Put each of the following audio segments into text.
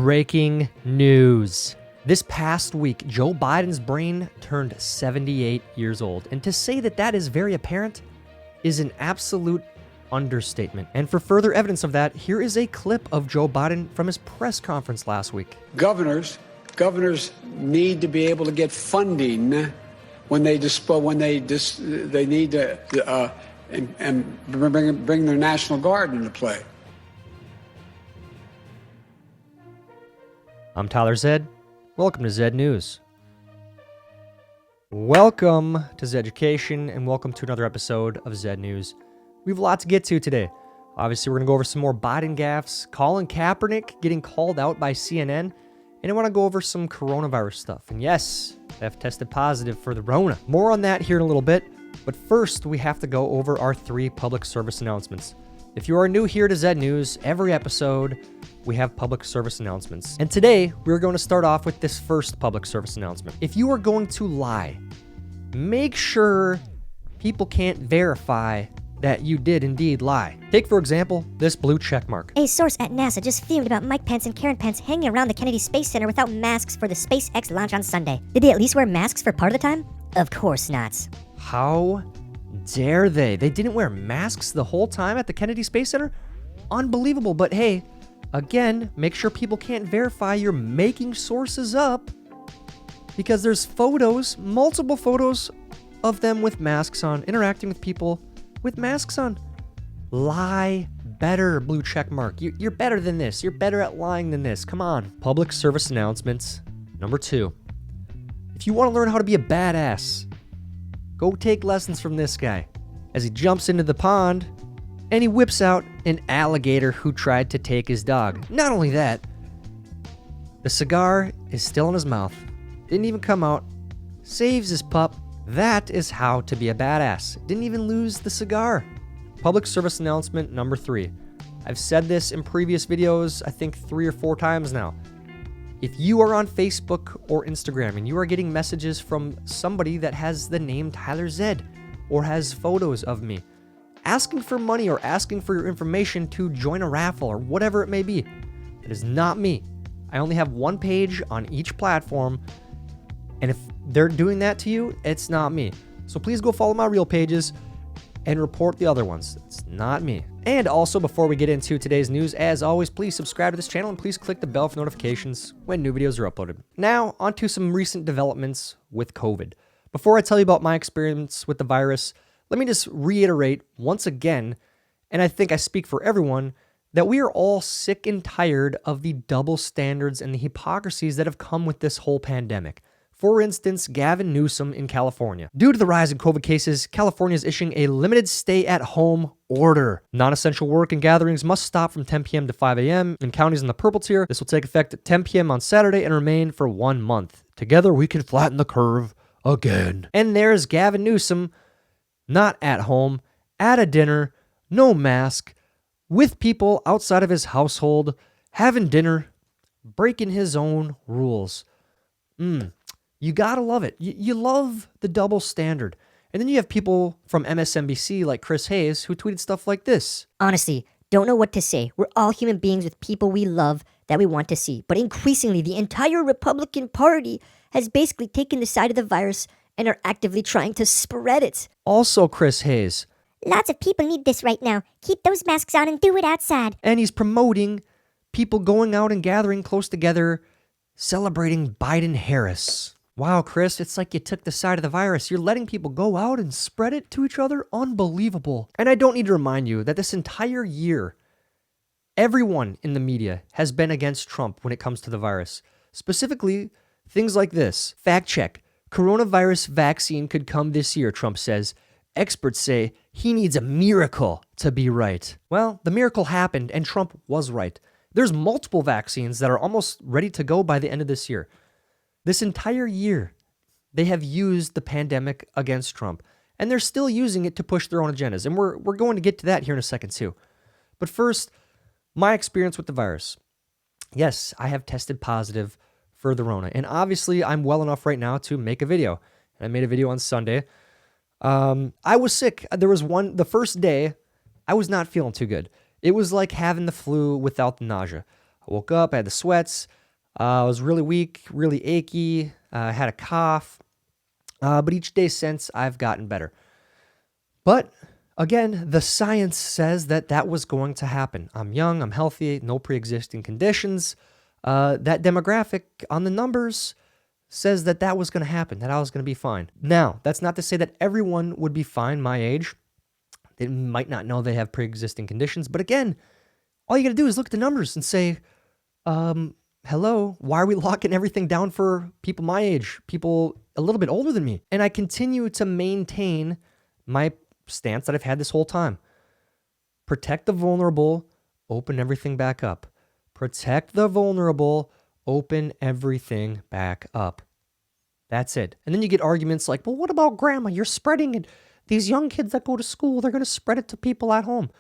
Breaking news. This past week, Joe Biden's brain turned 78 years old. And to say that that is very apparent is an absolute understatement. And for further evidence of that, here is a clip of Joe Biden from his press conference last week. Governors need to be able to get funding when they need to and bring their National Guard into play. I'm Tyler ZED. Welcome to ZED News. Welcome to ZED Education, and welcome to another episode of ZED News. We have a lot to get to today. Obviously, we're going to go over some more Biden gaffes, Colin Kaepernick getting called out by CNN, and I want to go over some coronavirus stuff. And yes, I've tested positive for the RONA. More on that here in a little bit, but first we have to go over our 3 public service announcements. If you are new here to ZED News, every episode we have public service announcements. And today, we're going to start off with this first public service announcement. If you are going to lie, make sure people can't verify that you did indeed lie. Take, for example, this blue check mark. A source at NASA just fumed about Mike Pence and Karen Pence hanging around the Kennedy Space Center without masks for the SpaceX launch on Sunday. Did they at least wear masks for part of the time? Of course not. How dare they? They didn't wear masks the whole time at the Kennedy Space Center? Unbelievable, but hey, again, make sure people can't verify you're making sources up, because there's photos, multiple photos of them with masks on, interacting with people with masks on. Lie better, blue check mark. You're better than this. You're better at lying than this. Come on. Public service announcements. Number 2. If you want to learn how to be a badass, go take lessons from this guy as he jumps into the pond and he whips out an alligator who tried to take his dog. Not only that, the cigar is still in his mouth. Didn't even come out. Saves his pup. That is how to be a badass. Didn't even lose the cigar. Public service announcement number 3. I've said this in previous videos, I think 3 or 4 times now. If you are on Facebook or Instagram and you are getting messages from somebody that has the name Tyler ZED or has photos of me, asking for money or asking for your information to join a raffle or whatever it may be, that is not me. I only have one page on each platform, and if they're doing that to you, it's not me. So please go follow my real pages and report the other ones. It's not me. And also, before we get into today's news, as always, please subscribe to this channel and please click the bell for notifications when new videos are uploaded. Now, onto some recent developments with COVID. Before I tell you about my experience with the virus, let me just reiterate once again, and I think I speak for everyone, that we are all sick and tired of the double standards and the hypocrisies that have come with this whole pandemic. For instance, Gavin Newsom in California. Due to the rise in COVID cases, California is issuing a limited stay-at-home order. Non-essential work and gatherings must stop from 10 p.m. to 5 a.m. in counties in the purple tier. This will take effect at 10 p.m. on Saturday and remain for 1 month. Together, we can flatten the curve again. And there's Gavin Newsom, not at home, at a dinner, no mask, with people outside of his household, having dinner, breaking his own rules. You gotta love it. You love the double standard. And then you have people from MSNBC like Chris Hayes who tweeted stuff like this. Honestly, don't know what to say. We're all human beings with people we love that we want to see. But increasingly, the entire Republican Party has basically taken the side of the virus and are actively trying to spread it. Also Chris Hayes. Lots of people need this right now. Keep those masks on and do it outside. And he's promoting people going out and gathering close together, celebrating Biden-Harris. Wow, Chris, it's like you took the side of the virus. You're letting people go out and spread it to each other? Unbelievable. And I don't need to remind you that this entire year, everyone in the media has been against Trump when it comes to the virus. Specifically, things like this. Fact check. Coronavirus vaccine could come this year, Trump says. Experts say he needs a miracle to be right. Well, the miracle happened and Trump was right. There's multiple vaccines that are almost ready to go by the end of this year. This entire year, they have used the pandemic against Trump, and they're still using it to push their own agendas. And we're going to get to that here in a second too. But first, my experience with the virus. Yes, I have tested positive for the RONA, and obviously I'm well enough right now to make a video. And I made a video on Sunday. I was sick. The first day, I was not feeling too good. It was like having the flu without the nausea. I woke up, I had the sweats, I was really weak, really achy, I had a cough, but each day since, I've gotten better. But again, the science says that that was going to happen. I'm young, I'm healthy, no pre-existing conditions. That demographic on the numbers says that that was going to happen, that I was going to be fine. Now, that's not to say that everyone would be fine my age. They might not know they have pre-existing conditions. But again, all you got to do is look at the numbers and say, hello, why are we locking everything down for people my age, people a little bit older than me? And I continue to maintain my stance that I've had this whole time. Protect the vulnerable, open everything back up. Protect the vulnerable, open everything back up. That's it. And then you get arguments like, well, what about grandma? You're spreading it. These young kids that go to school, they're going to spread it to people at home.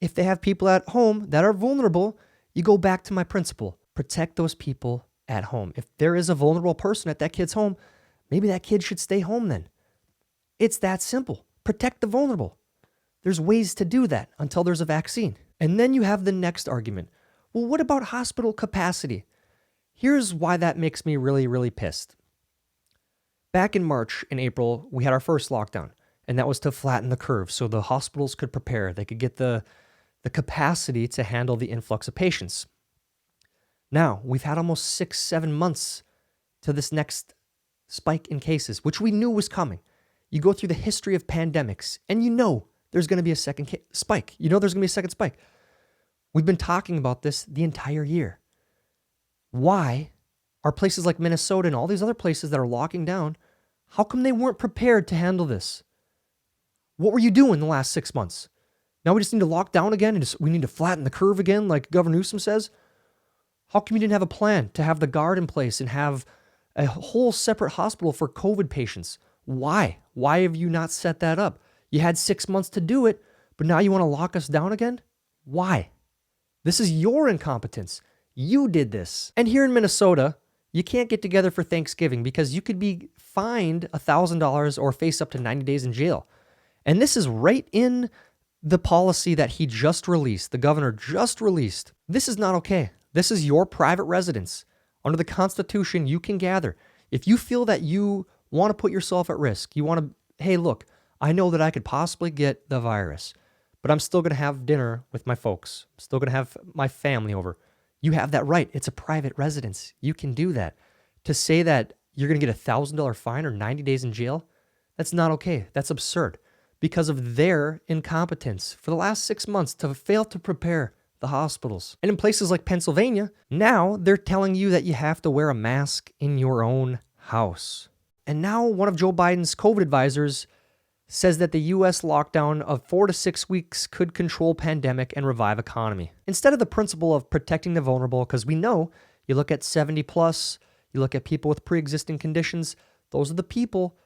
If they have people at home that are vulnerable, you go back to my principle. Protect those people at home. If there is a vulnerable person at that kid's home, maybe that kid should stay home then. It's that simple. Protect the vulnerable. There's ways to do that until there's a vaccine. And then you have the next argument. Well, what about hospital capacity? Here's why that makes me really, really pissed. Back in March and April, we had our first lockdown, and that was to flatten the curve so the hospitals could prepare. They could get the capacity to handle the influx of patients. Now, we've had almost 6-7 months to this next spike in cases, which we knew was coming. You go through the history of pandemics, and you know there's going to be a second spike. You know there's going to be a second spike. We've been talking about this the entire year. Why are places like Minnesota and all these other places that are locking down, how come they weren't prepared to handle this? What were you doing the last 6 months? Now we just need to lock down again and we need to flatten the curve again, like Governor Newsom says? How come you didn't have a plan to have the guard in place and have a whole separate hospital for COVID patients? Why? Why have you not set that up? You had 6 months to do it, but now you want to lock us down again? Why? This is your incompetence. You did this. And here in Minnesota, you can't get together for Thanksgiving because you could be fined $1,000 or face up to 90 days in jail. And this is right in the policy that he just released, the governor just released. This is not okay. This is your private residence. Under the Constitution, you can gather. If you feel that you want to put yourself at risk, you want to, hey, look, I know that I could possibly get the virus, but I'm still going to have dinner with my folks. I'm still going to have my family over. You have that right. It's a private residence. You can do that. To say that you're going to get a $1,000 fine or 90 days in jail, that's not okay. That's absurd because of their incompetence for the last 6 months to fail to prepare the hospitals. And in places like Pennsylvania, now they're telling you that you have to wear a mask in your own house. And now one of Joe Biden's COVID advisors says that the U.S. lockdown of 4 to 6 weeks could control pandemic and revive economy. Instead of the principle of protecting the vulnerable, because we know, you look at 70 plus, you look at people with pre-existing conditions, those are the people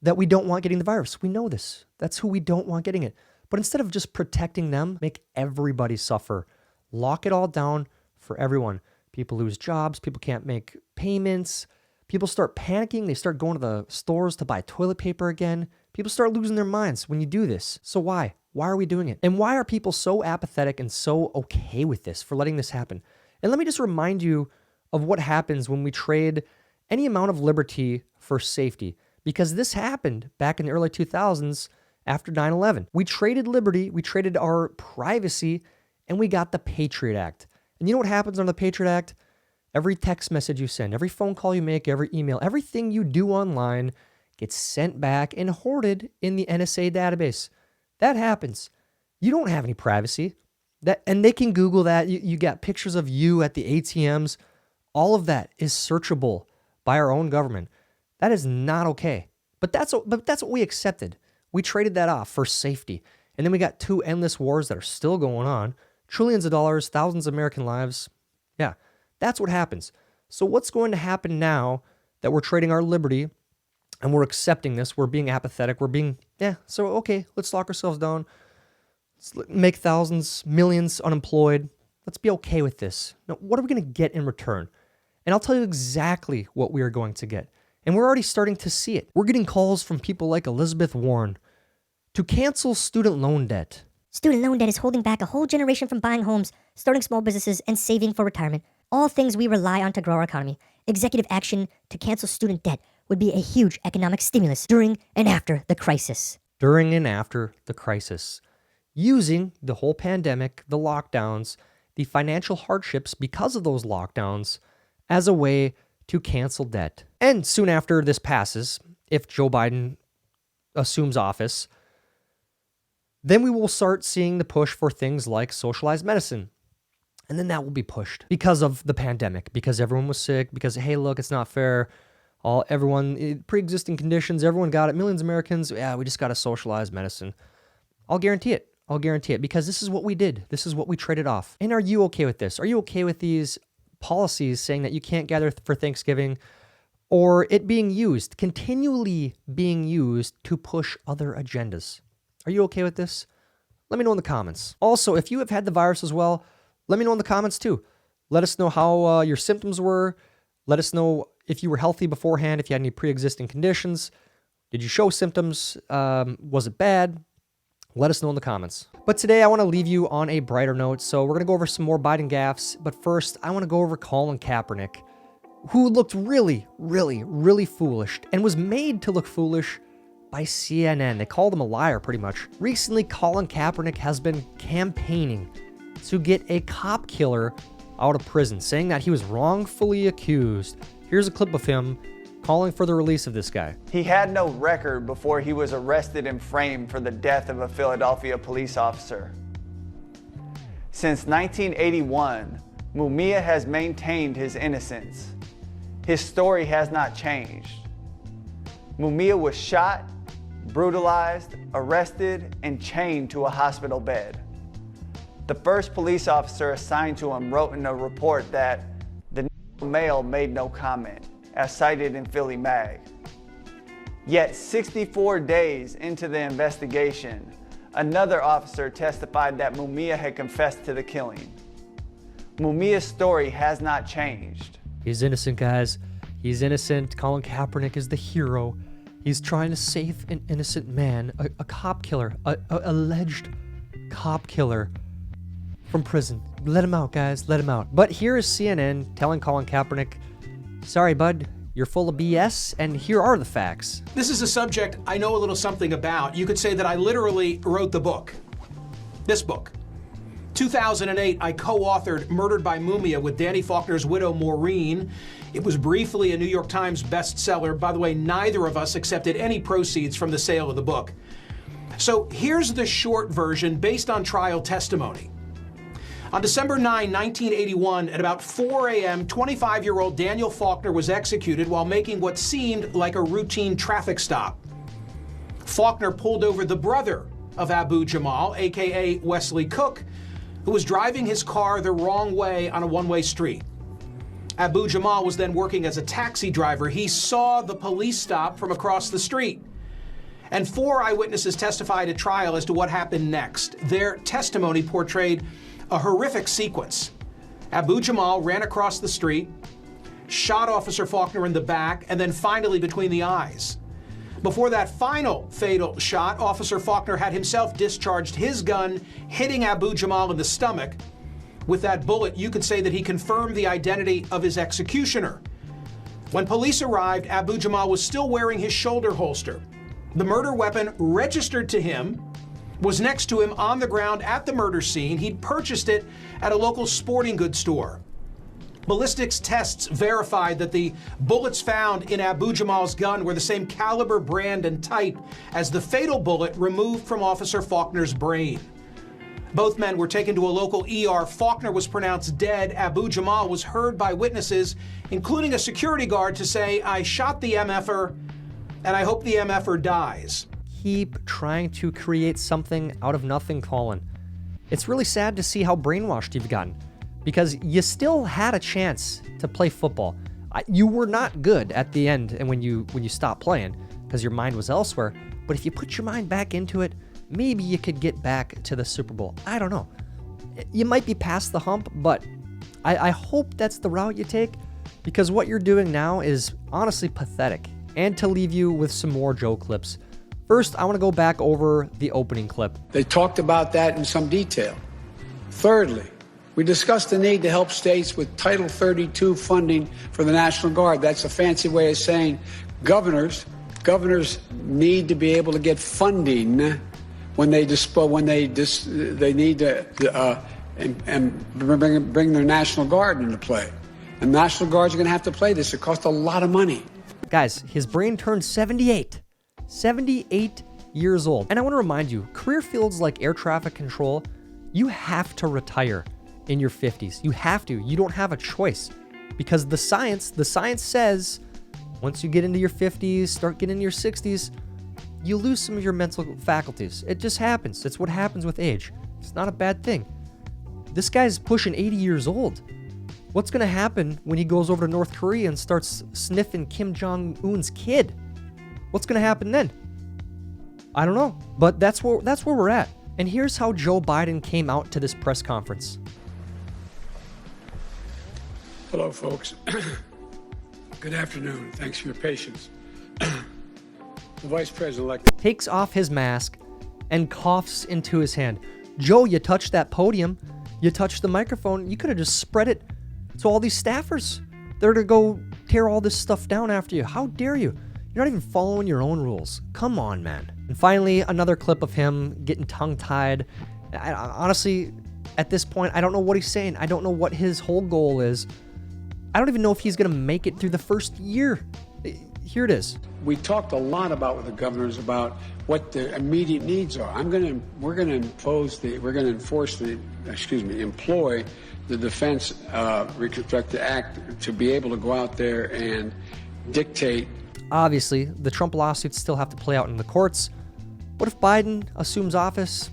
that we don't want getting the virus. We know this. That's who we don't want getting it. But instead of just protecting them, make everybody suffer. Lock it all down for everyone. People lose jobs, people can't make payments, people start panicking, they start going to the stores to buy toilet paper again. People start losing their minds when you do this. So why? Why are we doing it? And why are people so apathetic and so okay with this, for letting this happen? And let me just remind you of what happens when we trade any amount of liberty for safety. Because this happened back in the early 2000s after 9/11. We traded liberty, we traded our privacy, and we got the Patriot Act. And you know what happens under the Patriot Act? Every text message you send, every phone call you make, every email, everything you do online gets sent back and hoarded in the NSA database. That happens. You don't have any privacy. And they can Google that. You got pictures of you at the ATMs. All of that is searchable by our own government. That is not okay. But that's what we accepted. We traded that off for safety. And then we got 2 endless wars that are still going on. Trillions of dollars, thousands of American lives. Yeah, that's what happens. So what's going to happen now that we're trading our liberty and we're accepting this? We're being apathetic. We're being, so okay, let's lock ourselves down. Let's make thousands, millions unemployed. Let's be okay with this. Now, what are we going to get in return? And I'll tell you exactly what we are going to get. And we're already starting to see it. We're getting calls from people like Elizabeth Warren to cancel student loan debt. Student loan debt is holding back a whole generation from buying homes, starting small businesses, and saving for retirement. All things we rely on to grow our economy. Executive action to cancel student debt would be a huge economic stimulus during and after the crisis. During and after the crisis. Using the whole pandemic, the lockdowns, the financial hardships because of those lockdowns as a way to cancel debt. And soon after this passes, if Joe Biden assumes office, then we will start seeing the push for things like socialized medicine. And then that will be pushed because of the pandemic, because everyone was sick, because, hey, look, it's not fair. Everyone, pre-existing conditions, everyone got it. Millions of Americans, yeah, we just got to socialize medicine. I'll guarantee it. I'll guarantee it because this is what we did. This is what we traded off. And are you okay with this? Are you okay with these policies saying that you can't gather for Thanksgiving, or it being used, continually being used to push other agendas? Are you okay with this? Let me know in the comments. Also, if you have had the virus as well, let me know in the comments too. Let us know how your symptoms were. Let us know if you were healthy beforehand, if you had any pre-existing conditions. Did you show symptoms? Was it bad? Let us know in the comments. But today I want to leave you on a brighter note. So we're going to go over some more Biden gaffes. But first, I want to go over Colin Kaepernick, who looked really, really, really foolish and was made to look foolish by CNN. They called him a liar pretty much. Recently, Colin Kaepernick has been campaigning to get a cop killer out of prison, saying that he was wrongfully accused. Here's a clip of him calling for the release of this guy. He had no record before he was arrested and framed for the death of a Philadelphia police officer. Since 1981, Mumia has maintained his innocence. His story has not changed. Mumia was shot, brutalized, arrested, and chained to a hospital bed. The first police officer assigned to him wrote in a report that the male made no comment, as cited in Philly Mag. Yet 64 days into the investigation, another officer testified that Mumia had confessed to the killing. Mumia's story has not changed. He's innocent, guys. He's innocent. Colin Kaepernick is the hero. He's trying to save an innocent man, a cop killer, a alleged cop killer from prison. Let him out, guys. Let him out. But here is CNN telling Colin Kaepernick, sorry, bud, you're full of BS, and here are the facts. This is a subject I know a little something about. You could say that I literally wrote the book. This book. 2008, I co-authored Murdered by Mumia with Danny Faulkner's widow, Maureen. It was briefly a New York Times bestseller. By the way, neither of us accepted any proceeds from the sale of the book. So here's the short version based on trial testimony. On December 9, 1981, at about 4 a.m., 25-year-old Daniel Faulkner was executed while making what seemed like a routine traffic stop. Faulkner pulled over the brother of Abu Jamal, a.k.a. Wesley Cook, who was driving his car the wrong way on a one-way street. Abu Jamal was then working as a taxi driver. He saw the police stop from across the street. And 4 eyewitnesses testified at trial as to what happened next. Their testimony portrayed a horrific sequence. Abu Jamal ran across the street, shot Officer Faulkner in the back, and then finally between the eyes. Before that final fatal shot, Officer Faulkner had himself discharged his gun, hitting Abu Jamal in the stomach. With that bullet, you could say that he confirmed the identity of his executioner. When police arrived, Abu Jamal was still wearing his shoulder holster. The murder weapon registered to him was next to him on the ground at the murder scene. He'd purchased it at a local sporting goods store. Ballistics tests verified that the bullets found in Abu Jamal's gun were the same caliber, brand, and type as the fatal bullet removed from Officer Faulkner's brain. Both men were taken to a local ER. Faulkner was pronounced dead. Abu Jamal was heard by witnesses, including a security guard, to say, "I shot the MFer, and I hope the MFer dies." Keep trying to create something out of nothing, Colin. It's really sad to see how brainwashed you've gotten, because you still had a chance to play football. You were not good at the end and when you stopped playing because your mind was elsewhere. But if you put your mind back into it, maybe you could get back to the Super Bowl. I don't know. You might be past the hump, but I hope that's the route you take, because what you're doing now is honestly pathetic. And to leave you with some more Joe clips. First, I want to go back over the opening clip. They talked about that in some detail. Thirdly, We discussed the need to help states with Title 32 funding for the National Guard. That's a fancy way of saying governors need to be able to get funding when they need to bring their National Guard into play. And National Guards are going to have to play this. It costs a lot of money. Guys, his brain turned 78. 78 years old. And I want to remind you, career fields like air traffic control, you have to retire in your 50s. You have to. You don't have a choice. Because the science says once you get into your 50s, start getting into your 60s, you lose some of your mental faculties. It just happens. It's what happens with age. It's not a bad thing. This guy's pushing 80 years old. What's going to happen when he goes over to North Korea and starts sniffing Kim Jong-un's kid? What's going to happen then? I don't know, but that's where we're at. And here's how Joe Biden came out to this press conference. Hello, folks. Good afternoon. Thanks for your patience. The Vice President-elect Takes off his mask and coughs into his hand. Joe, you touched that podium. You touched the microphone. You could have just spread it to all these staffers. They're to go tear all this stuff down after you. How dare you? You're not even following your own rules. Come on, man. And finally, another clip of him getting tongue-tied. Honestly, at this point, I don't know what he's saying. I don't know what his whole goal is. I don't even know if he's going to make it through the first year. Here it is. We talked a lot about with the governors about what the immediate needs are. We're going to employ the Defense Reconstructive Act to be able to go out there and dictate. Obviously, the Trump lawsuits still have to play out in the courts. What if Biden assumes office?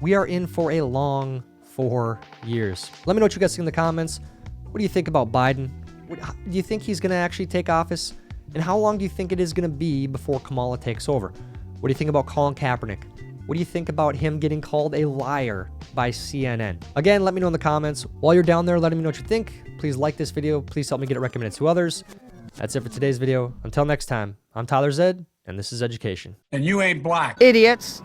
We are in for a long 4 years. Let me know what you guys think in the comments. What do you think about Biden? Do you think he's going to actually take office? And how long do you think it is going to be before Kamala takes over? What do you think about Colin Kaepernick? What do you think about him getting called a liar by CNN? Again, let me know in the comments. While you're down there letting me know what you think, please like this video. Please help me get it recommended to others. That's it for today's video. Until next time, I'm Tyler ZED, and this is Education. And you ain't black. Idiots.